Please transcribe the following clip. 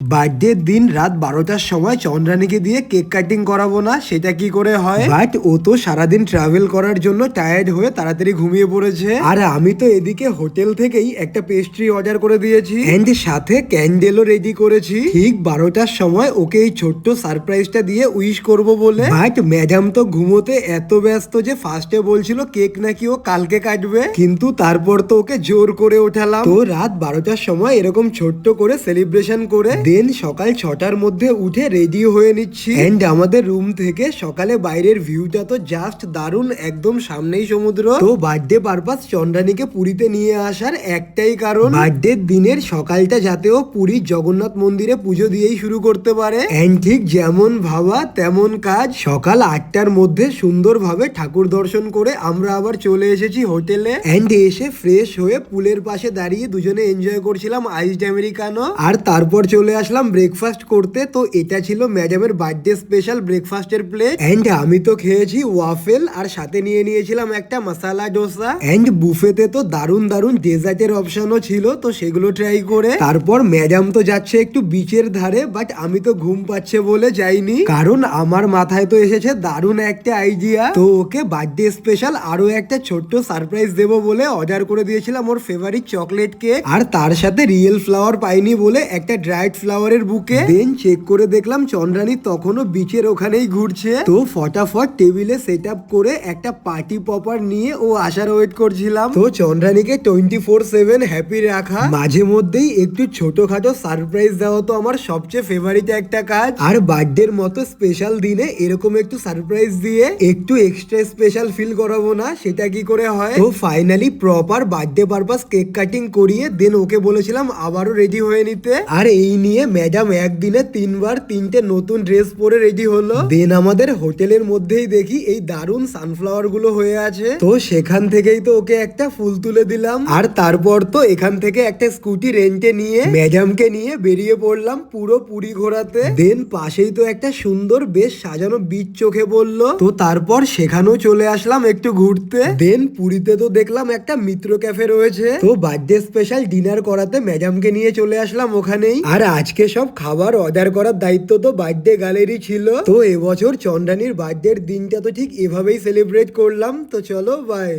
বার্থডের দিন রাত 12টার সময় চন্দ্রানীকে দিয়ে কেক কাটিং করাবো না, সেটা কি করে হয়? বাট ও তো সারাদিন ট্রাভেল করার জন্য টায়ার্ড হয়ে তাড়াতাড়ি ঘুমিয়ে পড়েছে। আর আমি তো এদিকে হোটেল থেকেই একটা পেস্ট্রি অর্ডার করে দিয়েছি এন্ড সাথে ক্যান্ডেলও রেডি করেছি। ঠিক 12টার সময় ওকে এই ছোট্ট সারপ্রাইজটা দিয়ে উইশ করব বলে। বাট ম্যাডাম তো ঘুমোতে এত ব্যস্ত যে ফার্স্টে বলছিল কেক নাকি ও কালকে কাটবে, কিন্তু তারপর তো ওকে জোর করে ওঠালাম। তো রাত 12টার সময় এরকম ছোট্ট করে সেলিব্রেশন করে দেন সকাল 6টার মধ্যে উঠে রেডি হয়ে নিচ্ছি। এন্ড আমাদের রুম থেকে সকালে বাইরের ভিউটা তো জাস্ট দারুণ, একদম সামনেই সমুদ্র। তো বার্থডে পারপাস চন্দ্রানীকে পুরীতে নিয়ে আসার একটাই কারণ, বার্থডে দিনের সকালটা যাতে ও পুরীর জগন্নাথ মন্দিরে পুজো দিয়েই শুরু করতে পারে। এন্ড ঠিক যেমন ভাবা তেমন কাজ, সকাল 8টার মধ্যে সুন্দরভাবে ঠাকুর দর্শন করে আমরা আবার চলে এসেছি হোটেলে। এন্ড এসে ফ্রেশ হয়ে পুলের পাশে দাঁড়িয়ে দুজনে এনজয় করছিলাম আইসড আমেরিকানো। আর তারপর চলে আসলাম ব্রেকফাস্ট করতে। তো এটা ছিল ম্যাডামের বার্থডে স্পেশাল ব্রেকফাস্টের প্লেট। এন্ড আমি তো খেয়েছি ওয়াফেল আর সাথে নিয়ে নিয়েছিলাম একটা মশালা ডোসা। এন্ড বুফেতে তো দারুন দারুন ডেজার্টের অপশনও ছিল, তো সেগুলো ট্রাই করে তারপর ম্যাডাম তো যাচ্ছে একটু বিচের ধারে। বাট আমি তো ঘুম পাচ্ছে বলে যাইনি, কারণ আমার মাথায় তো এসেছে দারুণ একটা আইডিয়া। তো ওকে বার্থডে স্পেশাল আরো একটা ছোট্ট সারপ্রাইজ দেবো বলে অর্ডার করে দিয়েছিলাম ওর ফেভারিট চকলেট কেক, আর তার সাথে রিয়েল ফ্লাওয়ার পাইনি বলে একটা ড্রাইড ফ্লাওয়ারের বুকে। দেন চেক করে দেখলাম চন্দ্রানী তখনও বিচের ওখানেই ঘুরছে। তো ফটাফট টেবিলে সেট আপ করে একটা পার্টি পপার নিয়ে ও আসার ওয়েট করছিলাম। তো চন্দ্রানীকে 24/7 হ্যাপি রাখা, মাঝে মধ্যেই একটু ছোটখাটো সারপ্রাইজ দেওয়া তো আমার সবচেয়ে ফেভারিট একটা কাজ। আর বার্থডের মতো স্পেশাল দিনে এরকম একটু সারপ্রাইজ দিয়ে একটু এক্সট্রা স্পেশাল ফিল করাবো না, সেটা কি করে হয়? তো finally proper birthday purpose cake cutting করিয়ে দেন ওকে বলেছিলাম আবারও রেডি হয়ে নিতে। আর এই নিয়ে ম্যাডাম একদিনে 3বার 3টে নতুন ড্রেস পরে রেডি হলো। দেন আমাদের হোটেলের মধ্যেই দেখি এই দারুন সানফ্লাওয়ার গুলো হয়ে আছে। তো সেখান থেকেই তো ওকে একটা ফুল তুলে দিলাম। আর তারপর তো এখান থেকে একটা স্কুটি রেন্টে নিয়ে ম্যাডামকে নিয়ে বেরিয়ে পড়লাম পুরো পুরী ঘোরাতে। দেন পাশেই তো একটা সুন্দর বেশ সাজানো বিচ চোখে পড়লো। তো তারপর সেখানেও চলে আসলাম একটু ঘুরতে। দেন পুরীতে তো দেখলাম একটা মিত্র ক্যাফে রয়েছে। তো বার্থডে স্পেশাল ডিনার করাতে ম্যাডামকে নিয়ে চলে আসলাম ওখানেই। আর আজকে সব খাবার অর্ডার করার দায়িত্ব তো বার্থডে গ্যালারি ছিল। তো এবছর চন্দ্রানীর বার্থডের দিনটা তো ঠিক এভাবেই সেলিব্রেট করলাম। তো চলো বাই।